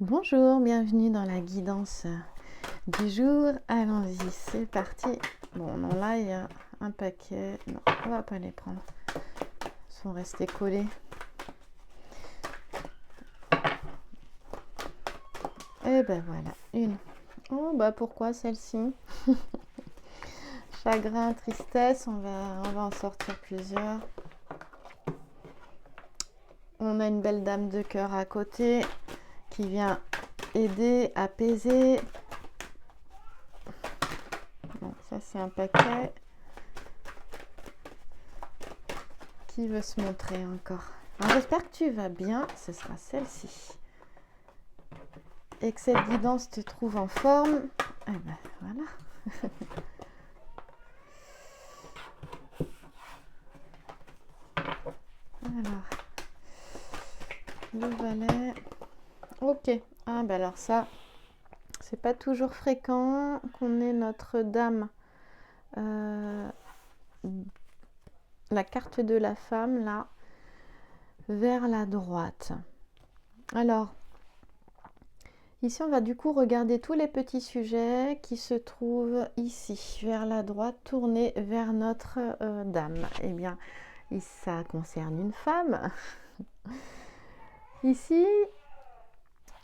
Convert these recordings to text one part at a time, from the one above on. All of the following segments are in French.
Bonjour, bienvenue dans la guidance du jour. Allons-y, c'est parti. Bon, non, là, il y a un paquet. Non, on va pas les prendre. Ils sont restés collés. Et ben voilà, une. Oh, bah pourquoi celle-ci? Chagrin, tristesse, on va en sortir plusieurs. On a une belle dame de cœur à côté qui vient aider, apaiser. Bon, ça c'est un paquet. Qui veut se montrer encore? Alors, j'espère que tu vas bien. Ce sera celle-ci. Et que cette guidance te trouve en forme. Et ben voilà. Alors, le valet. Ok. Ah ben alors ça, c'est pas toujours fréquent qu'on ait notre dame. La carte de la femme là, vers la droite. Alors, ici on va du coup regarder tous les petits sujets qui se trouvent ici, vers la droite, tournés vers notre dame. Eh bien, ça concerne une femme. Ici,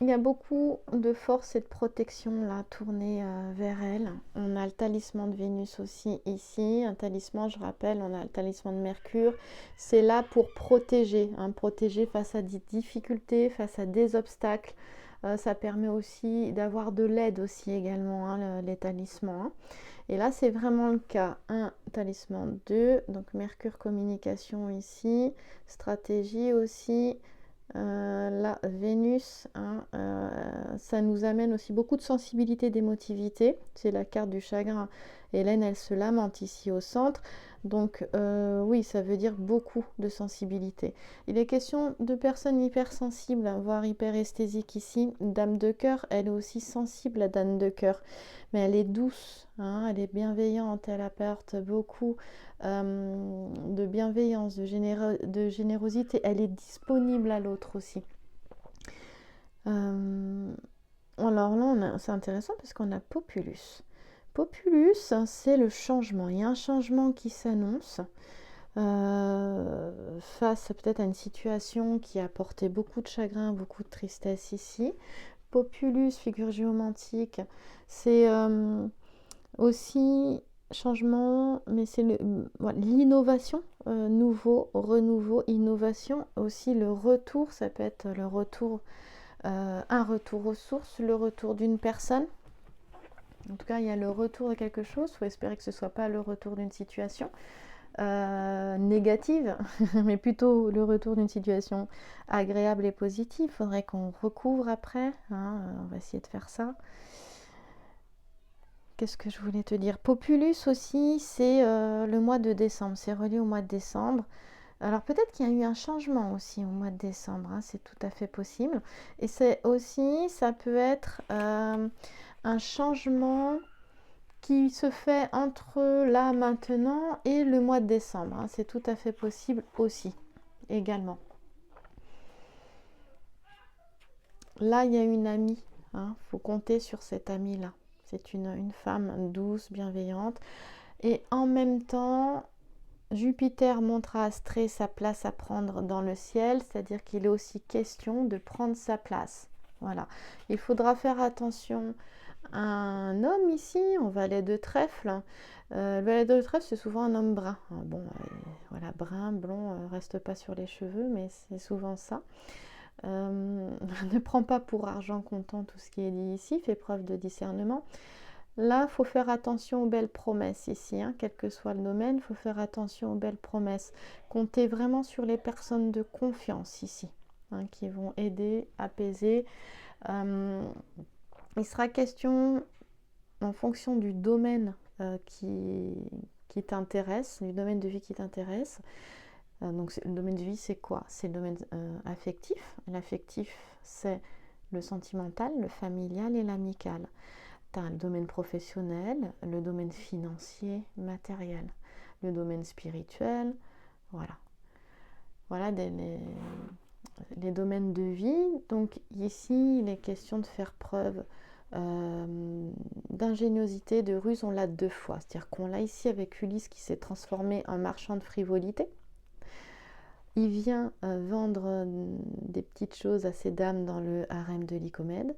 il y a beaucoup de force et de protection là, tournée vers elle. On a le talisman de Vénus aussi ici. Un talisman, je rappelle, on a le talisman de Mercure. C'est là pour protéger, protéger face à des difficultés, face à des obstacles. Ça permet aussi d'avoir de l'aide aussi également, les talismans. Et là, c'est vraiment le cas. Un talisman 2, donc Mercure communication ici, stratégie aussi. La Vénus, ça nous amène aussi beaucoup de sensibilité, d'émotivité. C'est la carte du chagrin. Hélène, elle se lamente ici au centre. Donc oui, ça veut dire beaucoup de sensibilité. Il est question de personnes hypersensibles, voire hyperesthésiques ici. Dame de cœur, elle est aussi sensible, la dame de cœur. Mais elle est douce, elle est bienveillante, elle apporte beaucoup de bienveillance, de générosité. Elle est disponible à l'autre aussi. Alors là, c'est intéressant parce qu'on a Populus. Populus, c'est le changement. Il y a un changement qui s'annonce face peut-être à une situation qui a apporté beaucoup de chagrin, beaucoup de tristesse ici. Populus, figure géomantique, c'est aussi changement, mais c'est l'innovation, nouveau, renouveau, innovation. Aussi le retour, ça peut être le retour, un retour aux sources, le retour d'une personne. En tout cas, il y a le retour de quelque chose. Il faut espérer que ce ne soit pas le retour d'une situation négative, mais plutôt le retour d'une situation agréable et positive. Il faudrait qu'on recouvre après. On va essayer de faire ça. Qu'est-ce que je voulais te dire? Populus aussi, c'est le mois de décembre. C'est relié au mois de décembre. Alors peut-être qu'il y a eu un changement aussi au mois de décembre. C'est tout à fait possible. Et c'est aussi, ça peut être un changement qui se fait entre là maintenant et le mois de décembre. C'est tout à fait possible aussi, également. Là, il y a une amie. Faut compter sur cette amie-là. C'est une femme douce, bienveillante. Et en même temps, Jupiter montre à Astrée sa place à prendre dans le ciel, c'est-à-dire qu'il est aussi question de prendre sa place. Voilà. Il faudra faire attention à un homme ici, en valet de trèfle. Le valet de trèfle, c'est souvent un homme brun. Bon, voilà, brun, blond, reste pas sur les cheveux, mais c'est souvent ça. Ne prends pas pour argent comptant tout ce qui est dit ici, fais preuve de discernement. Là, il faut faire attention aux belles promesses ici, quel que soit le domaine, il faut faire attention aux belles promesses. Comptez vraiment sur les personnes de confiance ici, qui vont aider, apaiser. Il sera question, en fonction du domaine qui t'intéresse, du domaine de vie qui t'intéresse. Donc le domaine de vie, c'est quoi? C'est le domaine affectif. L'affectif, c'est le sentimental, le familial et l'amical. Tu as le domaine professionnel, le domaine financier, matériel, le domaine spirituel, voilà. Voilà les domaines de vie. Donc ici, il est question de faire preuve d'ingéniosité, de ruse. On l'a 2 fois. C'est-à-dire qu'on l'a ici avec Ulysse qui s'est transformé en marchand de frivolité. Il vient vendre des petites choses à ces dames dans le harem de Lycomède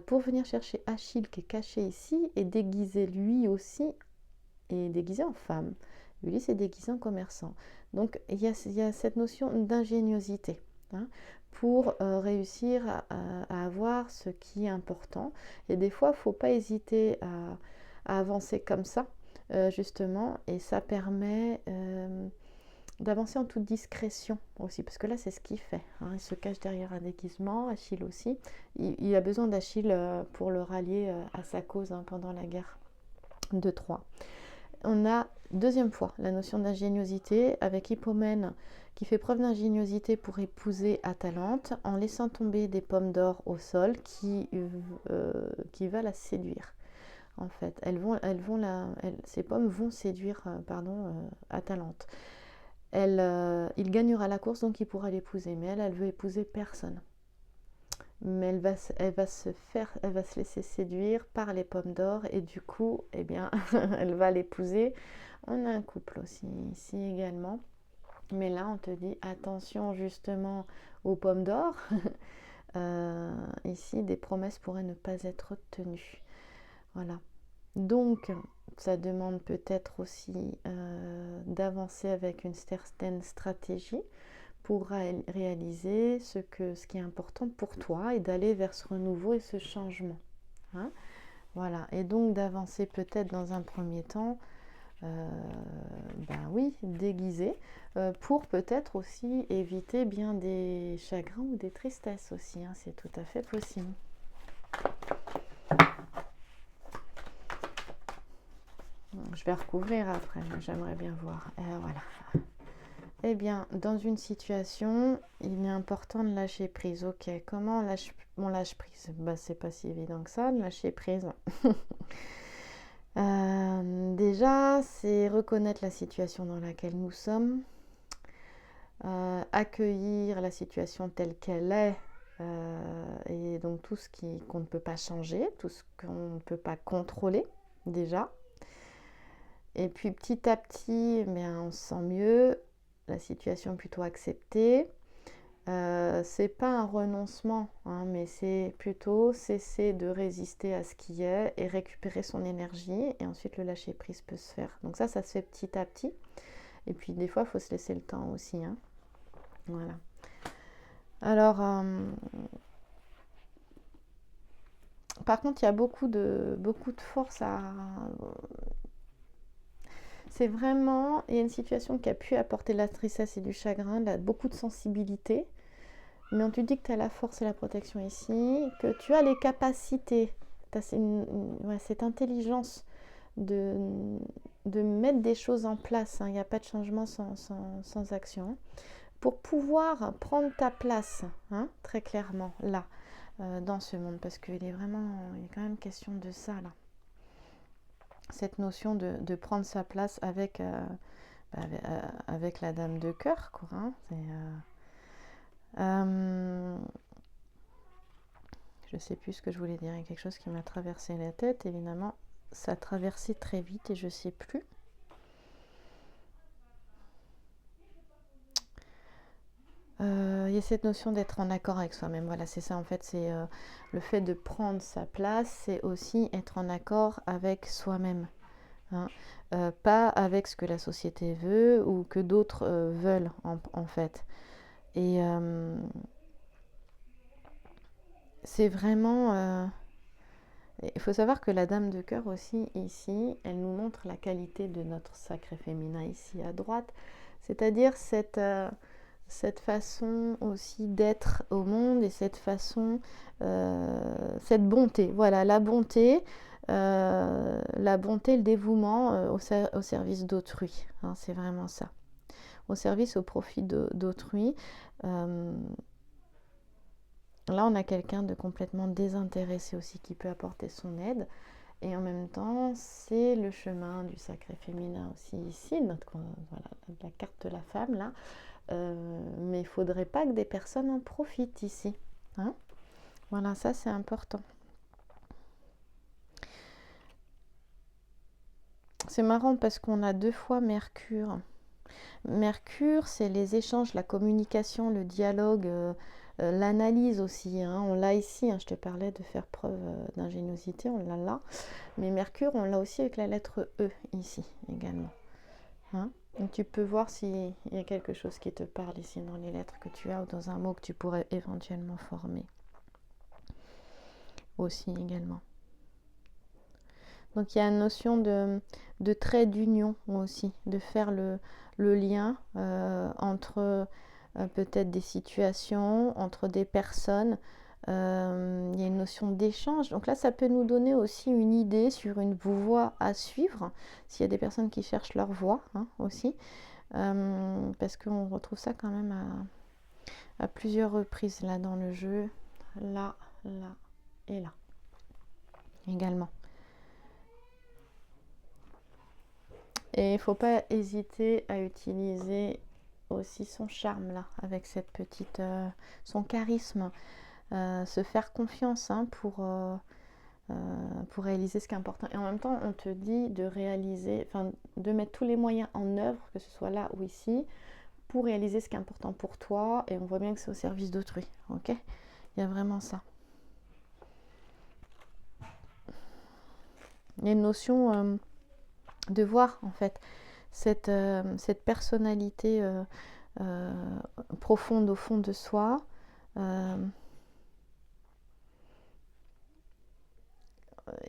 pour venir chercher Achille qui est caché ici et déguisé lui aussi, et déguisé en femme. Ulysse est déguisé en commerçant. Donc il y a cette notion d'ingéniosité hein, pour réussir à avoir ce qui est important. Et des fois, il ne faut pas hésiter à avancer comme ça, justement, et ça permet d'avancer en toute discrétion aussi, parce que là c'est ce qu'il fait, hein. Il se cache derrière un déguisement, Achille aussi, il a besoin d'Achille pour le rallier à sa cause hein, pendant la guerre de Troie. On a deuxième fois la notion d'ingéniosité avec Hippomène qui fait preuve d'ingéniosité pour épouser Atalante en laissant tomber des pommes d'or au sol qui va la séduire. En fait, ces pommes vont séduire Atalante. Il gagnera la course, donc il pourra l'épouser. Mais elle veut épouser personne. Mais elle va se laisser séduire par les pommes d'or et du coup, eh bien, elle va l'épouser. On a un couple aussi ici également. Mais là, on te dit attention justement aux pommes d'or. Ici, des promesses pourraient ne pas être tenues. Voilà. Donc, ça demande peut-être aussi d'avancer avec une certaine stratégie pour réaliser ce qui est important pour toi et d'aller vers ce renouveau et ce changement. Hein, voilà. Et donc d'avancer peut-être dans un premier temps, déguisé, pour peut-être aussi éviter bien des chagrins ou des tristesses aussi. Hein, c'est tout à fait possible. Je vais recouvrir après, mais j'aimerais bien voir. Voilà. Eh bien, dans une situation, il est important de lâcher prise. Ok, comment on lâche prise? C'est pas si évident que ça, de lâcher prise. Déjà, c'est reconnaître la situation dans laquelle nous sommes, accueillir la situation telle qu'elle est, et donc tout ce qu'on ne peut pas changer, tout ce qu'on ne peut pas contrôler, déjà. Et puis petit à petit, on se sent mieux, la situation est plutôt acceptée. C'est pas un renoncement, hein, mais c'est plutôt cesser de résister à ce qui est et récupérer son énergie, et ensuite le lâcher prise peut se faire. Donc ça se fait petit à petit. Et puis des fois, il faut se laisser le temps aussi. Hein. Voilà. Alors, par contre, il y a beaucoup de force à... C'est vraiment, il y a une situation qui a pu apporter de la tristesse et du chagrin, beaucoup de sensibilité. Mais on te dit que tu as la force et la protection ici, que tu as les capacités, tu as cette intelligence de mettre des choses en place. Hein. Il n'y a pas de changement sans action. Pour pouvoir prendre ta place, hein, très clairement, là, dans ce monde. Parce qu'il est quand même question de ça, là. Cette notion de prendre sa place avec la dame de cœur, quoi. Hein. Je sais plus ce que je voulais dire. Il y a quelque chose qui m'a traversé la tête. Évidemment, ça a traversé très vite et je sais plus. Il y a cette notion d'être en accord avec soi-même. Voilà, c'est ça en fait. C'est le fait de prendre sa place, c'est aussi être en accord avec soi-même. Hein. Pas avec ce que la société veut ou que d'autres veulent en fait. Et c'est vraiment... il faut savoir que la dame de cœur aussi, ici, elle nous montre la qualité de notre sacré féminin ici à droite. C'est-à-dire cette façon aussi d'être au monde et cette façon, cette bonté. Voilà, la bonté, le dévouement au service d'autrui. Hein, c'est vraiment ça. Au service, au profit d'autrui. Là, on a quelqu'un de complètement désintéressé aussi qui peut apporter son aide. Et en même temps, c'est le chemin du sacré féminin aussi ici, la carte de la femme là. mais il ne faudrait pas que des personnes en profitent ici. Hein? Voilà, ça c'est important. C'est marrant parce qu'on a 2 fois Mercure. Mercure, c'est les échanges, la communication, le dialogue, l'analyse aussi. Hein. On l'a ici, hein, je te parlais de faire preuve d'ingéniosité, on l'a là. Mais Mercure, on l'a aussi avec la lettre E ici également. Hein. Donc tu peux voir s'il y a quelque chose qui te parle ici dans les lettres que tu as ou dans un mot que tu pourrais éventuellement former. Aussi également. Donc il y a une notion de trait d'union aussi, de faire le lien entre peut-être des situations, entre des personnes. Il y a une notion d'échange. Donc là, ça peut nous donner aussi une idée sur une voie à suivre, s'il y a des personnes qui cherchent leur voie hein, aussi, parce qu'on retrouve ça quand même à plusieurs reprises là dans le jeu, là, là et là également. Et il ne faut pas hésiter à utiliser aussi son charme là, avec cette petite, son charisme, se faire confiance hein, pour réaliser ce qui est important. Et en même temps, on te dit de réaliser, enfin, de mettre tous les moyens en œuvre, que ce soit là ou ici, pour réaliser ce qui est important pour toi. Et on voit bien que c'est au service d'autrui. Ok ? Il y a vraiment ça. Il y a une notion de voir en fait cette personnalité profonde au fond de soi.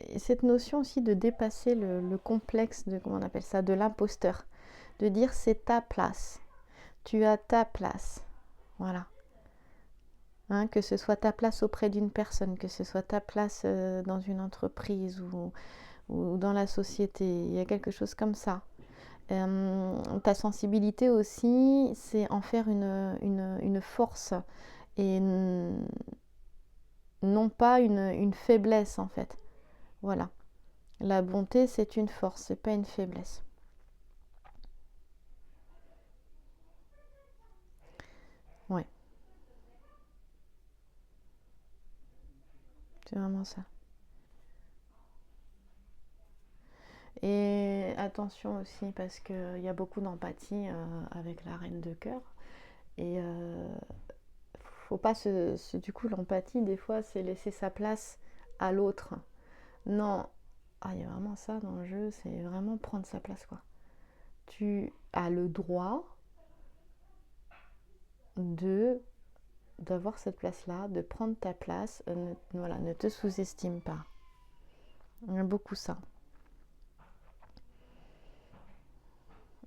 Et cette notion aussi de dépasser le complexe de, comment on appelle ça, de l'imposteur. De dire c'est ta place. Tu as ta place. Voilà. Hein, que ce soit ta place auprès d'une personne, que ce soit ta place dans une entreprise ou dans la société. Il y a quelque chose comme ça. Ta sensibilité aussi, c'est en faire une force et non pas une faiblesse en fait. Voilà. La bonté, c'est une force, c'est pas une faiblesse. Ouais. C'est vraiment ça. Et attention aussi parce qu'il y a beaucoup d'empathie avec la reine de cœur. Et faut pas du coup, l'empathie, des fois, c'est laisser sa place à l'autre. Non. Ah, il y a vraiment ça dans le jeu, c'est vraiment prendre sa place, quoi. Tu as le droit d'avoir cette place-là, de prendre ta place. Voilà, ne te sous-estime pas. Il y a beaucoup ça.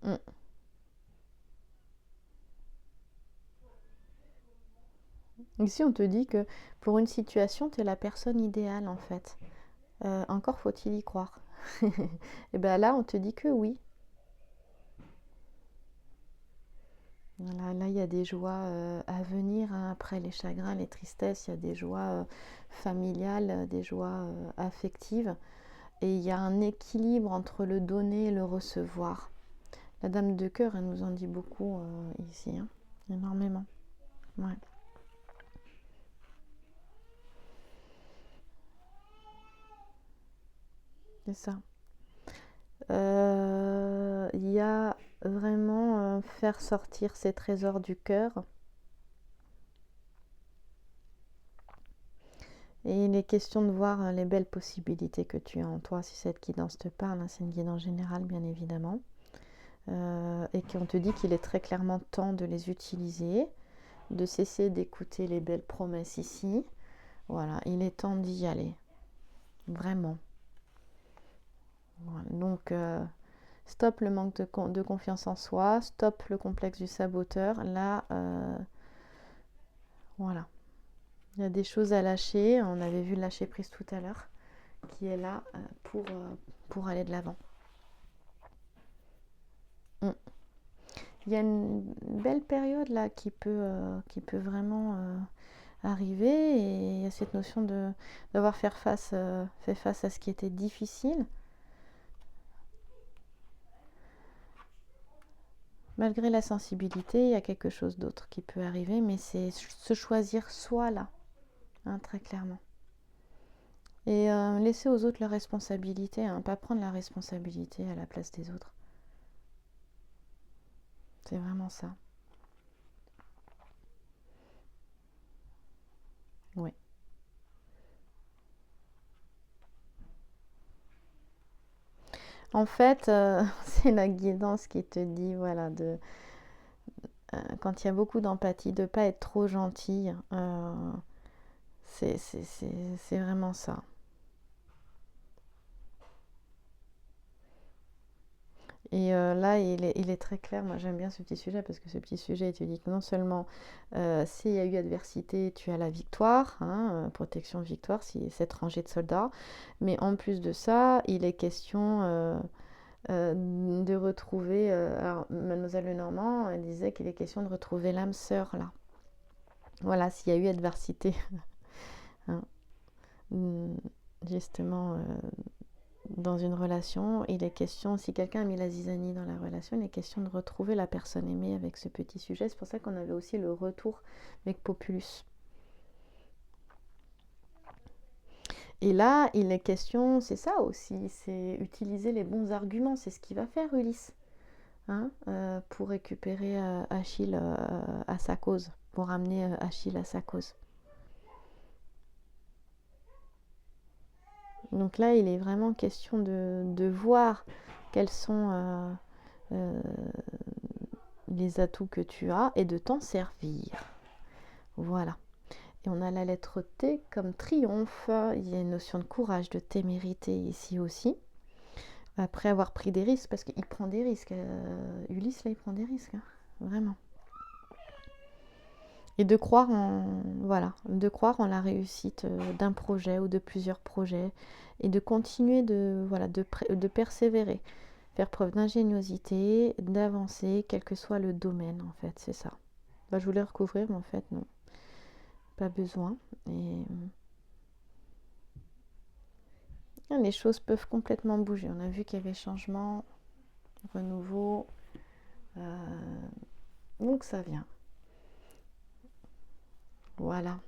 Mm. Ici, on te dit que pour une situation, tu es la personne idéale, en fait. Encore faut-il y croire. Et bien là, on te dit que oui. Voilà, là, il y a des joies à venir hein, après les chagrins, les tristesses. Il y a des joies familiales, des joies affectives. Et il y a un équilibre entre le donner et le recevoir. La dame de cœur, elle nous en dit beaucoup ici, hein, énormément. Ouais. C'est ça. Il y a vraiment faire sortir ces trésors du cœur. Et il est question de voir les belles possibilités que tu as en toi, si cette guidance te parle. Hein, c'est une guidance générale, bien évidemment. Et qu'on te dit qu'il est très clairement temps de les utiliser, de cesser d'écouter les belles promesses ici. Voilà, il est temps d'y aller. Vraiment. Voilà. Donc, stop le manque de confiance en soi, stop le complexe du saboteur. Là, voilà. Il y a des choses à lâcher. On avait vu le lâcher prise tout à l'heure, qui est là pour aller de l'avant. Il y a une belle période là qui peut vraiment arriver, et il y a cette notion d'avoir fait face à ce qui était difficile. Malgré la sensibilité, il y a quelque chose d'autre qui peut arriver, mais c'est se choisir soi là, hein, très clairement. Et laisser aux autres leur responsabilité, hein, pas prendre la responsabilité à la place des autres. C'est vraiment ça. Oui. En fait, c'est la guidance qui te dit, voilà, quand il y a beaucoup d'empathie, de ne pas être trop gentil. C'est vraiment ça. Et là, il est très clair. Moi, j'aime bien ce petit sujet parce que ce petit sujet, il te dit que non seulement s'il y a eu adversité, tu as la victoire, hein, protection victoire, si cette rangée de soldats. Mais en plus de ça, il est question de retrouver. Alors, Mademoiselle Lenormand, elle disait qu'il est question de retrouver l'âme sœur là. Voilà, s'il y a eu adversité, hein, justement. Dans une relation, il est question, si quelqu'un a mis la zizanie dans la relation, il est question de retrouver la personne aimée avec ce petit sujet. C'est pour ça qu'on avait aussi le retour avec Populus. Et là, il est question, c'est ça aussi, c'est utiliser les bons arguments. C'est ce qu'il va faire Ulysse, hein, pour récupérer Achille à sa cause, pour ramener Achille à sa cause. Donc là, il est vraiment question de voir quels sont les atouts que tu as et de t'en servir. Voilà. Et on a la lettre T comme triomphe. Il y a une notion de courage, de témérité ici aussi. Après avoir pris des risques, parce qu'il prend des risques. Ulysse, là, il prend des risques, hein, vraiment. Et de croire de croire en la réussite d'un projet ou de plusieurs projets et de continuer de persévérer, faire preuve d'ingéniosité, d'avancer, quel que soit le domaine, en fait, c'est ça. Bah, je voulais recouvrir, mais en fait, non, pas besoin. Et les choses peuvent complètement bouger. On a vu qu'il y avait changement, renouveau, donc ça vient. Voilà.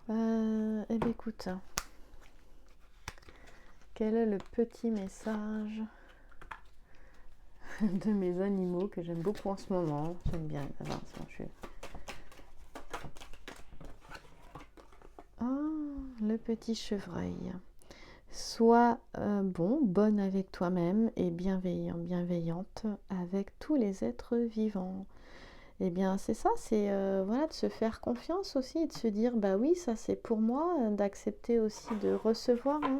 Eh bien, écoute, quel est le petit message de mes animaux que j'aime beaucoup en ce moment? J'aime bien. Le petit chevreuil. Sois bonne avec toi-même et bienveillante avec tous les êtres vivants. Eh bien, c'est ça, c'est voilà, de se faire confiance aussi et de se dire, bah oui, ça c'est pour moi, d'accepter aussi de recevoir, hein,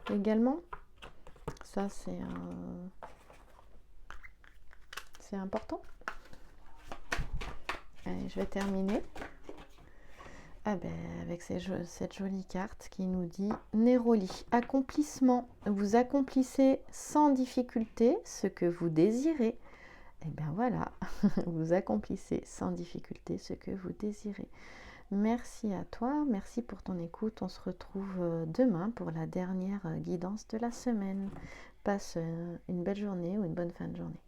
également. Ça, c'est important. Allez, je vais terminer avec cette jolie carte qui nous dit Néroli, accomplissement. Vous accomplissez sans difficulté ce que vous désirez. Et bien voilà, vous accomplissez sans difficulté ce que vous désirez. Merci à toi, merci pour ton écoute. On se retrouve demain pour la dernière guidance de la semaine. Passe une belle journée ou une bonne fin de journée.